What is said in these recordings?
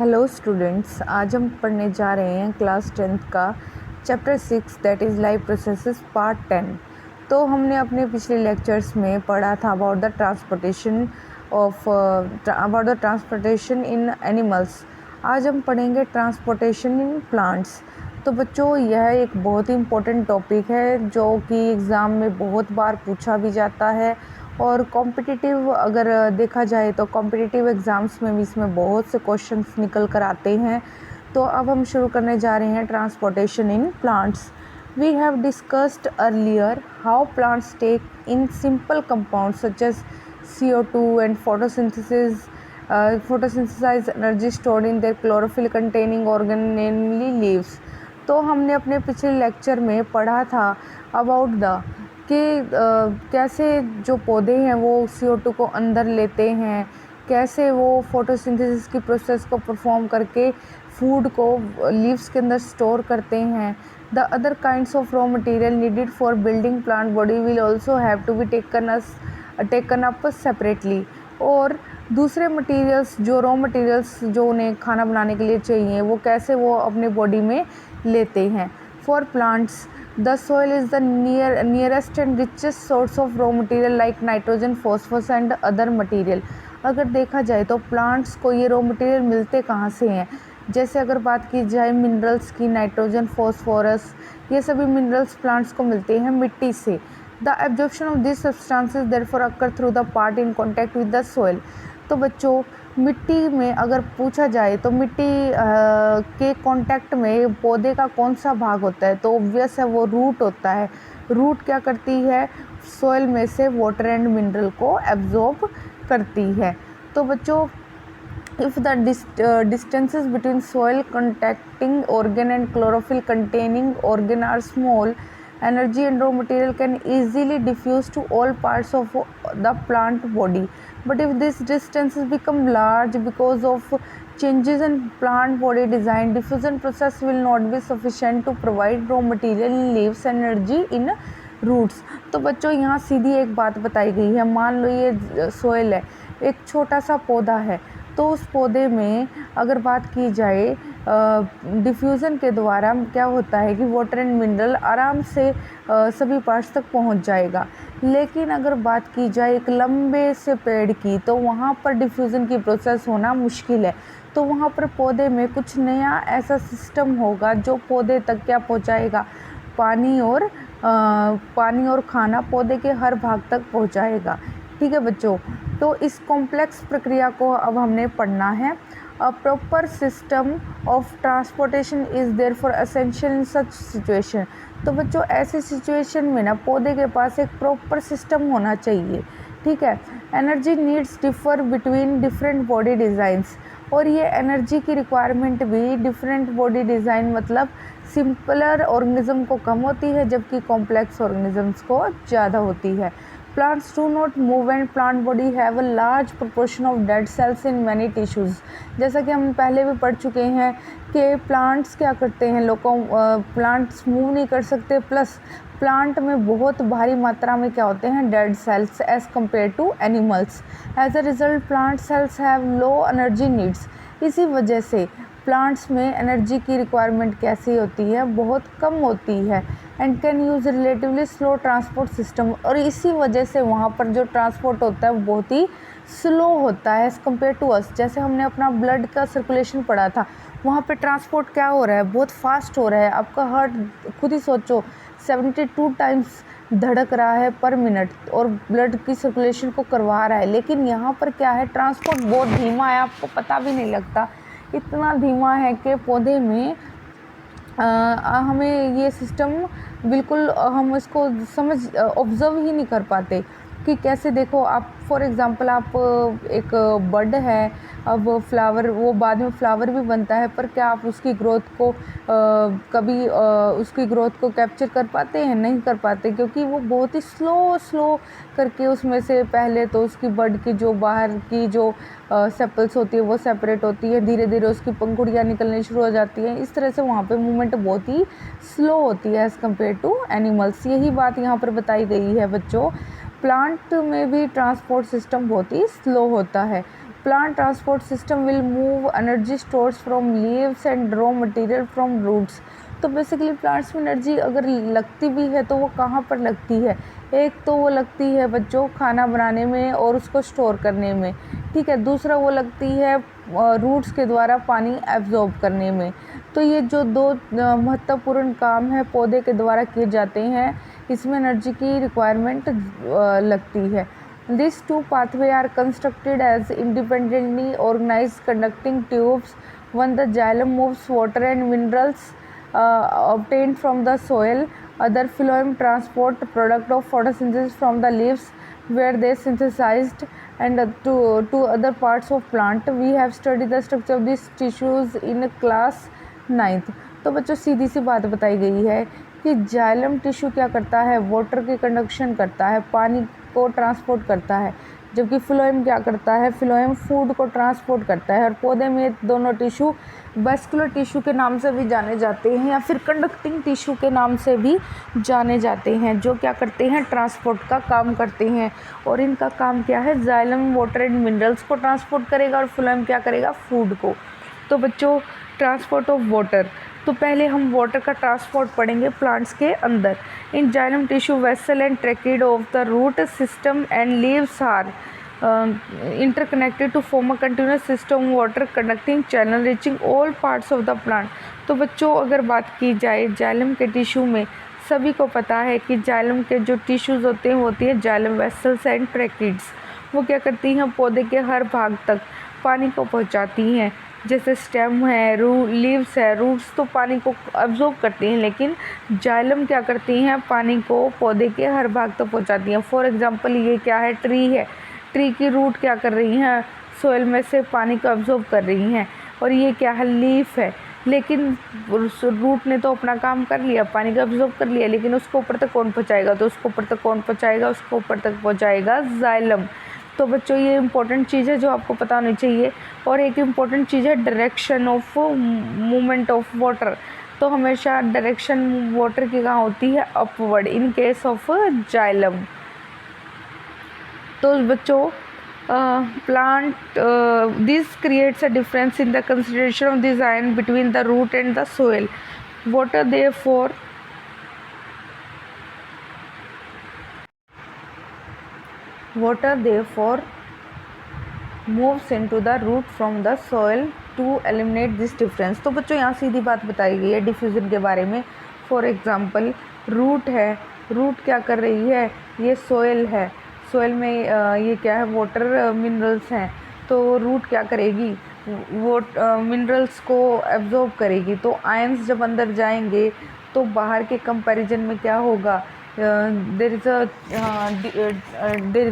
Hello students, आज हम पढ़ने जा रहे हैं क्लास 10th का chapter 6 that is life processes part 10। तो हमने अपने पिछले लेक्चर्स में पढ़ा था about the transportation in animals. आज हम पढ़ेंगे ट्रांसपोर्टेशन इन प्लांट्स। तो बच्चों, यह एक बहुत ही इम्पोर्टेंट टॉपिक है जो कि एग्ज़ाम में बहुत बार पूछा भी जाता है और कॉम्पिटिटिव अगर देखा जाए तो कॉम्पिटिटिव एग्ज़ाम्स में भी इसमें बहुत से क्वेश्चंस निकल कर आते हैं। तो अब हम शुरू करने जा रहे हैं transportation in plants. We have discussed earlier how plants take in simple compounds such as CO2 and photosynthesize energy stored in their chlorophyll containing organ namely leaves. तो हमने अपने पिछले लेक्चर में पढ़ा था अबाउट द कि कैसे जो पौधे हैं वो CO2 को अंदर लेते हैं, कैसे वो फोटोसिंथेसिस की प्रोसेस को परफॉर्म करके फूड को लीव्स के अंदर स्टोर करते हैं। The other kinds of raw material needed for building plant body will also have to be taken up separately. और दूसरे मटेरियल्स जो रॉ मटेरियल्स जो उन्हें खाना बनाने के लिए चाहिए वो कैसे वो अपने बॉडी में लेते हैं। For plants the soil is the nearest and richest source of raw material like nitrogen, phosphorus and other material। अगर देखा जाए तो प्लांट्स को ये रॉ मटेरियल मिलते कहाँ से हैं, जैसे अगर बात की जाए मिनरल्स की, नाइट्रोजन, फॉस्फोरस, ये सभी मिनरल्स प्लांट्स को मिलते हैं मिट्टी से। The absorption of this substances therefore occur through the part in contact with the soil. तो बच्चों, मिट्टी में अगर पूछा जाए तो मिट्टी के कांटेक्ट में पौधे का कौन सा भाग होता है, तो ऑब्वियस है वो रूट होता है। रूट क्या करती है, सॉइल में से वाटर एंड मिनरल को एब्जॉर्ब करती है। तो बच्चों, if the distances between soil contacting organ and chlorophyll containing organ are small, energy and raw material can easily diffuse to all parts of the plant body. But if these distances become large because of changes in plant body design, diffusion process will not be sufficient to provide raw material in leaves and energy in roots। तो बच्चों, यहाँ सीधी एक बात बताई गई है। मान लो ये सोइल है, एक छोटा सा पौधा है, तो उस पौधे में अगर बात की जाए डिफ्यूज़न के द्वारा क्या होता है कि वाटर एंड मिनरल आराम से सभी पार्ट्स तक पहुंच जाएगा। लेकिन अगर बात की जाए एक लंबे से पेड़ की, तो वहाँ पर डिफ्यूज़न की प्रोसेस होना मुश्किल है। तो वहाँ पर पौधे में कुछ नया ऐसा सिस्टम होगा जो पौधे तक क्या पहुँचाएगा, पानी और खाना पौधे के हर भाग तक पहुँचाएगा। ठीक है बच्चों, तो इस कॉम्प्लेक्स प्रक्रिया को अब हमने पढ़ना है। A proper system of transportation is there for essential in such situation. तो बच्चों, ऐसी सिचुएशन में ना पौधे के पास एक प्रॉपर सिस्टम होना चाहिए। ठीक है। Energy needs differ between different body designs. और ये एनर्जी की रिक्वायरमेंट भी डिफरेंट बॉडी डिज़ाइन मतलब सिंपलर ऑर्गेनिज्म को कम होती है, जबकि कॉम्प्लेक्स ऑर्गेनिजम्स को ज़्यादा होती है। Plants do not move and plant body have a large proportion of dead cells in many tissues। जैसा कि हम पहले भी पढ़ चुके हैं कि प्लांट्स क्या करते हैं, प्लांट्स मूव नहीं कर सकते, प्लस प्लांट में बहुत भारी मात्रा में क्या होते हैं, dead cells as compare to animals. As a result plant cells have low energy needs. इसी वजह से प्लांट्स में एनर्जी की रिक्वायरमेंट कैसी होती है, बहुत कम होती है। And can use relatively slow transport system. और इसी वजह से वहाँ पर जो ट्रांसपोर्ट होता है वो बहुत ही स्लो होता है एज़ कम्पेयर टू अस। जैसे हमने अपना ब्लड का सर्कुलेशन पढ़ा था, वहाँ पे ट्रांसपोर्ट क्या हो रहा है, बहुत फास्ट हो रहा है। आपका हार्ट खुद ही सोचो 72 टाइम्स धड़क रहा है पर मिनट और ब्लड की सर्कुलेशन को करवा रहा है। लेकिन यहाँ पर क्या है, ट्रांसपोर्ट बहुत धीमा है, आपको पता भी नहीं लगता, इतना धीमा है कि पौधे में हमें ये सिस्टम बिल्कुल हम इसको ऑब्ज़र्व ही नहीं कर पाते कि कैसे। देखो आप फॉर एग्ज़ाम्पल, आप एक बर्ड है, अब फ्लावर, वो बाद में फ्लावर भी बनता है, पर क्या आप उसकी ग्रोथ को कभी उसकी ग्रोथ को कैप्चर कर पाते हैं, नहीं कर पाते, क्योंकि वो बहुत ही स्लो करके उसमें से पहले तो उसकी बर्ड की जो बाहर की जो सेपल्स होती है वो सेपरेट होती है, धीरे धीरे उसकी पंखुड़ियाँ निकलनी शुरू हो जाती हैं। इस तरह से वहाँ पे मूवमेंट बहुत ही स्लो होती है एज़ कम्पेयर टू एनिमल्स। यही बात यहाँ पर बताई गई है बच्चों। प्लांट में भी ट्रांसपोर्ट सिस्टम बहुत ही स्लो होता है। Plant transport system will move energy stores from leaves and raw material from roots. तो बेसिकली प्लांट्स में एनर्जी अगर लगती भी है तो वो कहाँ पर लगती है? एक तो वो लगती है बच्चों खाना बनाने में और उसको स्टोर करने में, ठीक है। दूसरा वो लगती है रूट्स के द्वारा पानी एब्जॉर्ब करने में। तो ये जो दो महत्वपूर्ण काम है पौधे के द्वारा किए जाते हैं, इसमें एनर्जी की रिक्वायरमेंट लगती है। These two pathways are constructed as independently organized conducting tubes. One, the xylem moves water and minerals obtained from the soil. Other, phloem transport product of photosynthesis from the leaves where they synthesized and to other parts of plant. We have studied the structure of these tissues in class 9th. तो बच्चों सीधी सी बात बताई गई है कि xylem tissue क्या करता है, वाटर की कंडक्शन करता है, पानी को ट्रांसपोर्ट करता है, जबकि फ्लोएम क्या करता है, फ्लोएम फूड को ट्रांसपोर्ट करता है। और पौधे में दोनों टिश्यू वैस्कुलर टिश्यू के नाम से भी जाने जाते हैं या फिर कंडक्टिंग टिश्यू के नाम से भी जाने जाते हैं, जो क्या करते हैं, ट्रांसपोर्ट का काम करते हैं। और इनका काम क्या है, जाइलम वाटर एंड मिनरल्स को ट्रांसपोर्ट करेगा और फ्लोएम क्या करेगा, फूड को। तो बच्चों ट्रांसपोर्ट ऑफ वाटर, तो पहले हम वाटर का ट्रांसपोर्ट पढ़ेंगे प्लांट्स के अंदर। In xylem tissue vessel and tracheid of the root system and leaves are interconnected to form a continuous system water conducting channel reaching all parts of the plant. तो बच्चों अगर बात की जाए जाइलम के टिश्यू में, सभी को पता है कि जाइलम के जो टिश्यूज़ होते हैं होती है जाइलम वेसल्स एंड ट्रैकिड्स। वो क्या करती हैं, पौधे के हर भाग तक पानी को पहुंचाती हैं। जैसे स्टेम है, लीव्स है, रूट्स तो पानी को अब्जॉर्ब करती हैं, लेकिन जाइलम क्या करती हैं, पानी को पौधे के हर भाग तक पहुंचाती हैं। फॉर एग्जांपल ये क्या है, ट्री है, ट्री की रूट क्या कर रही हैं, सोइल में से पानी को अब्जॉर्ब कर रही हैं। और ये क्या है, लीफ है, लेकिन रूट ने तो अपना काम कर लिया, पानी को अब्जॉर्ब कर लिया, लेकिन उसको ऊपर तक कौन पहुँचाएगा, तो उसको ऊपर तक कौन पहुँचाएगा, उसको ऊपर तक पहुँचाएगा जाइलम। तो बच्चों ये इंपॉर्टेंट चीज़ है जो आपको पता होनी चाहिए। और एक इम्पॉर्टेंट चीज़ है direction of movement of water. तो हमेशा डायरेक्शन वाटर की कहाँ होती है, upward, in case of xylem. तो बच्चों plant this creates a difference in the consideration of this ion between the root and the soil water therefore moves into the root from the soil to eliminate this difference। तो बच्चों यहाँ सीधी बात बताई गई है diffusion के बारे में। फॉर एग्जांपल रूट है, रूट क्या कर रही है, ये सोइल है, सोइल में ये क्या है, वाटर मिनरल्स हैं। तो रूट क्या करेगी, वो मिनरल्स को एब्जॉर्ब करेगी। तो आयंस जब अंदर जाएंगे तो बाहर के कंपैरिजन में क्या होगा, there is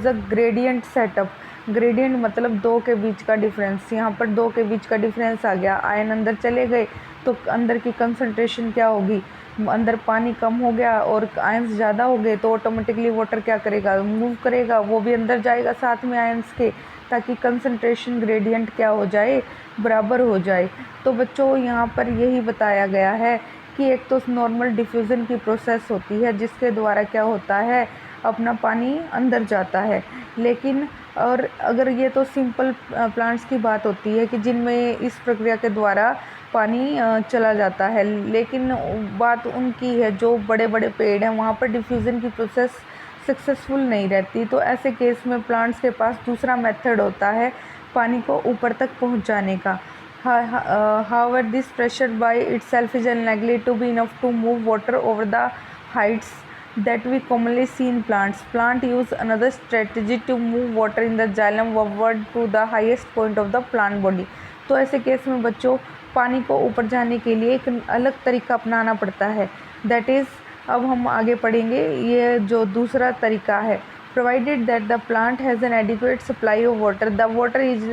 a gradient setup. Gradient मतलब दो के बीच का डिफरेंस। यहाँ पर दो के बीच का डिफरेंस आ गया, आयन अंदर चले गए तो अंदर की कंसंट्रेशन क्या होगी, अंदर पानी कम हो गया और आयंस ज़्यादा हो गए तो ऑटोमेटिकली वाटर क्या करेगा, मूव करेगा, वो भी अंदर जाएगा साथ में आयंस के, ताकि कंसंट्रेशन ग्रेडियंट क्या हो जाए, बराबर हो जाए। तो बच्चों यहाँ पर यही बताया गया है कि एक तो नॉर्मल डिफ्यूज़न की प्रोसेस होती है जिसके द्वारा क्या होता है, अपना पानी अंदर जाता है। लेकिन और अगर ये तो सिंपल प्लांट्स की बात होती है कि जिनमें इस प्रक्रिया के द्वारा पानी चला जाता है, लेकिन बात उनकी है जो बड़े बड़े पेड़ हैं, वहाँ पर डिफ्यूज़न की प्रोसेस सक्सेसफुल नहीं रहती। तो ऐसे केस में प्लांट्स के पास दूसरा मेथड होता है पानी को ऊपर तक पहुँचाने का। However, this pressure by itself is unlikely to be enough to move water over the heights that we commonly see in plants. Plant use another strategy to move water in the xylem upward to the highest point of the plant body. तो ऐसे case में बच्चों पानी को ऊपर जाने के लिए एक अलग तरीका अपनाना पड़ता है। दैट इज़, अब हम आगे पढ़ेंगे, ये जो दूसरा तरीका है, provided that the plant has an adequate supply of water, the water is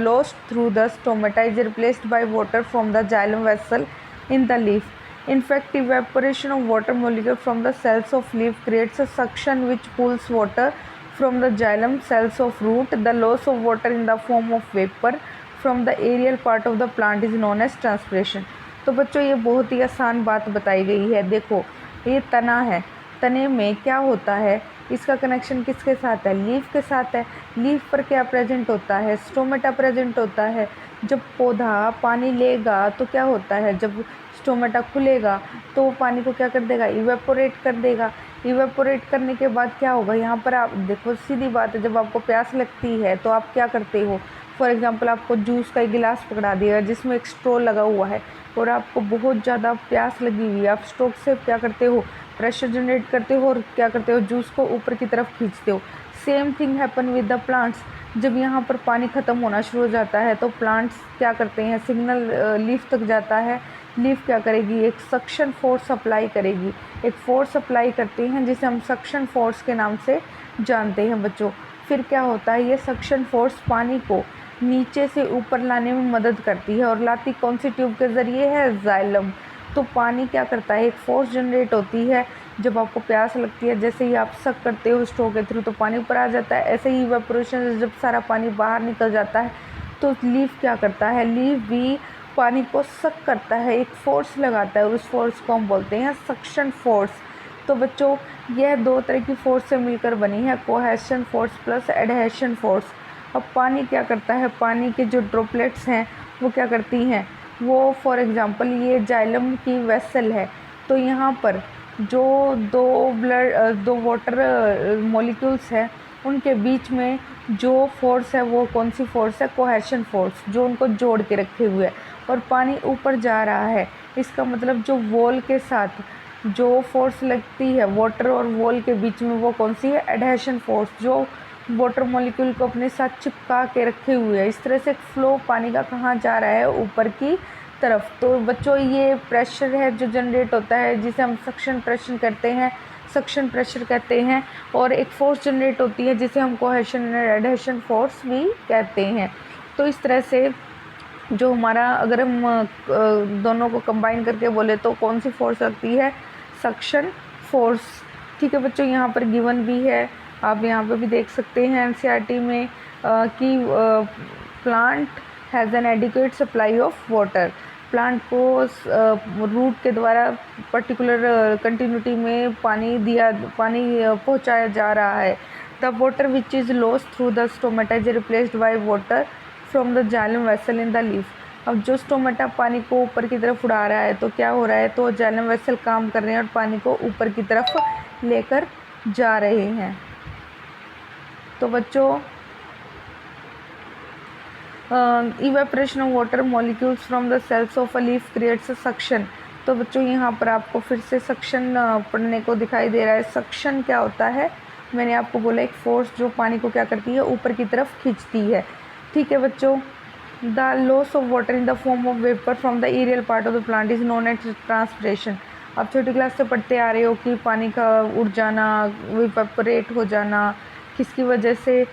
lost through the stomata is replaced by water from the xylem vessel in the leaf. In fact, evaporation of water molecule from the cells of leaf creates a suction which pulls water from the xylem cells of root. The loss of water in the form of vapor from the aerial part of the plant is known as transpiration। तो बच्चों ये बहुत ही आसान बात बताई गई है। देखो ये तना है, तने में क्या होता है इसका कनेक्शन किसके साथ है? लीफ के साथ है। लीफ पर क्या प्रेजेंट होता है? स्टोमेटा प्रेजेंट होता है। जब पौधा पानी लेगा तो क्या होता है? जब स्टोमेटा खुलेगा तो वो पानी को क्या कर देगा? इवेपोरेट कर देगा। इवेपोरेट करने के बाद क्या होगा? यहाँ पर आप देखो, सीधी बात है, जब आपको प्यास लगती है तो आप क्या करते हो? फॉर एग्ज़ाम्पल आपको जूस का एक गिलास पकड़ा दिया जिसमें एक स्ट्रॉ लगा हुआ है और आपको बहुत ज़्यादा प्यास लगी हुई है, आप स्ट्रोक से क्या करते हो? प्रेशर जनरेट करते हो और क्या करते हो? जूस को ऊपर की तरफ खींचते हो। Same thing happen with the plants. जब यहाँ पर पानी ख़त्म होना शुरू हो जाता है तो प्लांट्स क्या करते हैं? सिग्नल लीफ तक जाता है। लीफ क्या करेगी? एक सक्शन फोर्स अप्लाई करेगी। एक फोर्स अप्लाई करते हैं जिसे हम सक्शन फोर्स के नाम से जानते हैं बच्चों। फिर क्या होता है? ये सक्शन फोर्स पानी को नीचे से ऊपर लाने में मदद करती है और लाती कौन सी ट्यूब के ज़रिए है? जाइलम। तो पानी क्या करता है? एक फोर्स जनरेट होती है। जब आपको प्यास लगती है, जैसे ही आप सक करते हो स्ट्रो के थ्रू तो पानी ऊपर आ जाता है। ऐसे ही इवेपोरेशन से जब सारा पानी बाहर निकल जाता है तो लीफ क्या करता है? लीफ भी पानी को सक करता है, एक फोर्स लगाता है और उस फोर्स को हम बोलते हैं सक्शन फोर्स। तो बच्चों, यह दो तरह की फोर्स से मिलकर बनी है, cohesion force plus adhesion force. अब पानी क्या करता है? पानी के जो ड्रॉपलेट्स हैं वो क्या करती हैं? वो फॉर एग्ज़ाम्पल ये जाइलम की वेसल है, तो यहाँ पर जो दो वाटर मॉलिक्यूल्स हैं उनके बीच में जो फोर्स है वो कौन सी फोर्स है? कोहेशन फोर्स, जो उनको जोड़ के रखे हुए है। और पानी ऊपर जा रहा है, इसका मतलब जो वॉल के साथ जो फोर्स लगती है वाटर और वॉल के बीच में वो कौन सी है? एडहेशन फोर्स, जो वाटर मॉलिक्यूल को अपने साथ चिपका के रखे हुए है। इस तरह से फ्लो पानी का कहाँ जा रहा है? ऊपर की तरफ। तो बच्चों, ये प्रेशर है जो जनरेट होता है जिसे हम सक्शन प्रेशर कहते हैं, सक्शन प्रेशर कहते हैं। और एक फोर्स जनरेट होती है जिसे हम कोहेशन और एडहेशन फोर्स भी कहते हैं। तो इस तरह से जो हमारा, अगर हम दोनों को कंबाइन करके बोले तो कौन सी फोर्स लगती है? Suction force. ठीक है बच्चों, यहाँ पर गिवन भी है, आप यहाँ पे भी देख सकते हैं एनसीईआरटी में कि plant has an adequate supply of water. Plant को रूट के द्वारा पर्टिकुलर कंटिन्यूटी में पानी पहुँचाया जा रहा है। The water which is lost through the stomata is replaced by water from the xylem vessel in the leaf. अब जो स्टोमेटा पानी को ऊपर की तरफ उड़ा रहा है तो क्या हो रहा है? तो जाइलम वेसल काम कर रहे हैं और पानी को ऊपर की तरफ लेकर जा रहे हैं। तो बच्चों, evaporation of water molecules from the cells of a leaf creates a suction. तो बच्चों, यहाँ पर आपको फिर से सक्शन पढ़ने को दिखाई दे रहा है। सक्शन क्या होता है? मैंने आपको बोला एक फोर्स जो पानी को क्या करती है? ऊपर की तरफ खींचती है। ठीक है बच्चों, the loss of water in the form of vapour from the aerial part of the plant is known as transpiration. आप छोटी क्लास से पढ़ते आ रहे हो कि पानी का उड़ जाना, इवेपोरेट हो जाना किसकी वजह से?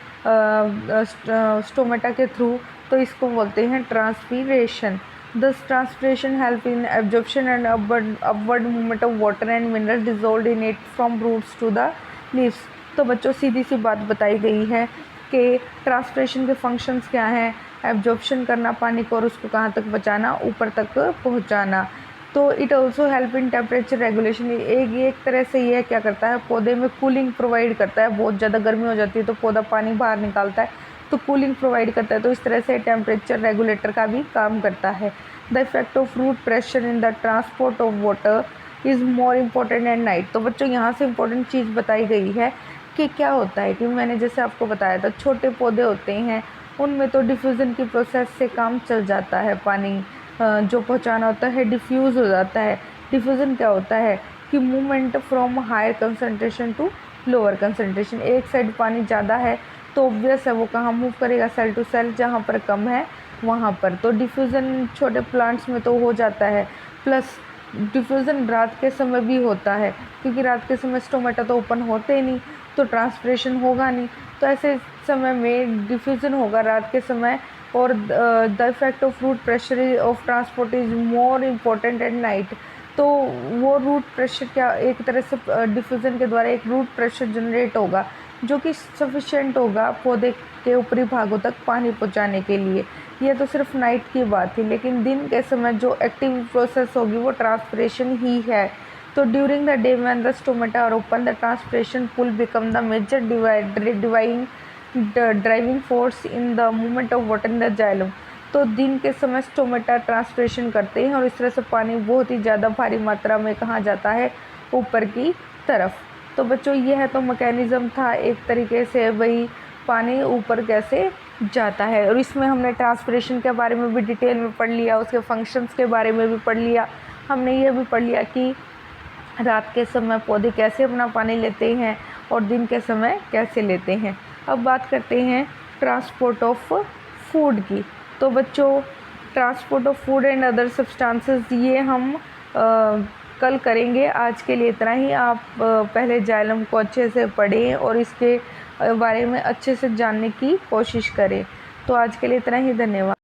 स्टोमेटा के थ्रू, तो इसको बोलते हैं transpiration. This transpiration help in absorption and upward movement of water and mineral dissolve in it from roots to the leaves. तो बच्चों, सीधी सी बात बताई गई है कि ट्रांसपीरेशन के फंक्शंस क्या हैं? एब्जॉर्प्शन करना पानी को और उसको कहाँ तक बचाना? ऊपर तक पहुँचाना। तो it also help in temperature regulation. एक तरह से यह क्या करता है? पौधे में कूलिंग प्रोवाइड करता है। बहुत ज़्यादा गर्मी हो जाती है तो पौधा पानी बाहर निकालता है, तो कूलिंग प्रोवाइड करता है। तो इस तरह से टेम्परेचर रेगुलेटर का भी काम करता है। The effect of root pressure in the transport of water is more important at night. तो बच्चों, यहाँ से इम्पोर्टेंट चीज़ बताई गई है कि क्या होता है कि मैंने जैसे आपको बताया था, छोटे पौधे होते हैं उनमें तो डिफ्यूज़न की प्रोसेस से काम चल जाता है। पानी जो पहुंचाना होता है डिफ्यूज़ हो जाता है। डिफ्यूज़न क्या होता है? कि movement from higher concentration to lower concentration. एक साइड पानी ज़्यादा है तो ऑब्वियस है वो कहाँ मूव करेगा? Cell to cell. जहाँ पर कम है वहाँ पर। तो डिफ्यूज़न छोटे प्लांट्स में तो हो जाता है। प्लस डिफ्यूज़न रात के समय भी होता है, क्योंकि रात के समय स्टोमेटा तो ओपन होते ही नहीं, तो ट्रांसपिरेशन होगा नहीं। तो ऐसे समय में डिफ्यूज़न होगा रात के समय। और the effect of root pressure of transport is more important at night. तो वो रूट प्रेशर क्या, एक तरह से डिफ्यूज़न के द्वारा एक रूट प्रेशर जनरेट होगा जो कि सफिशेंट होगा पौधे के ऊपरी भागों तक पानी पहुंचाने के लिए। ये तो सिर्फ नाइट की बात थी, लेकिन दिन के समय जो एक्टिव प्रोसेस होगी वो ट्रांसपिरेशन ही है। तो during the day when the stomata are open the transpiration pull become the major driving force in the movement of water in the xylem. तो दिन के समय स्टोमेटा ट्रांसपिरेशन करते हैं और इस तरह से पानी बहुत ही ज़्यादा भारी मात्रा में कहाँ जाता है, ऊपर की तरफ। तो बच्चों ये है तो मैकेनिज़्म था एक तरीके से वही पानी ऊपर कैसे जाता है। और इसमें हमने ट्रांसपिरेशन के बारे में भी डिटेल में पढ़ लिया, उसके फंक्शंस के बारे में भी पढ़ लिया। हमने ये भी पढ़ लिया कि रात के समय पौधे कैसे अपना पानी लेते हैं और दिन के समय कैसे लेते हैं। अब बात करते हैं ट्रांसपोर्ट ऑफ फूड की। तो बच्चों transport of food and other substances ये हम कल करेंगे। आज के लिए इतना ही। आप पहले जाइलम को अच्छे से पढ़ें और इसके बारे में अच्छे से जानने की कोशिश करें। तो आज के लिए इतना ही। धन्यवाद।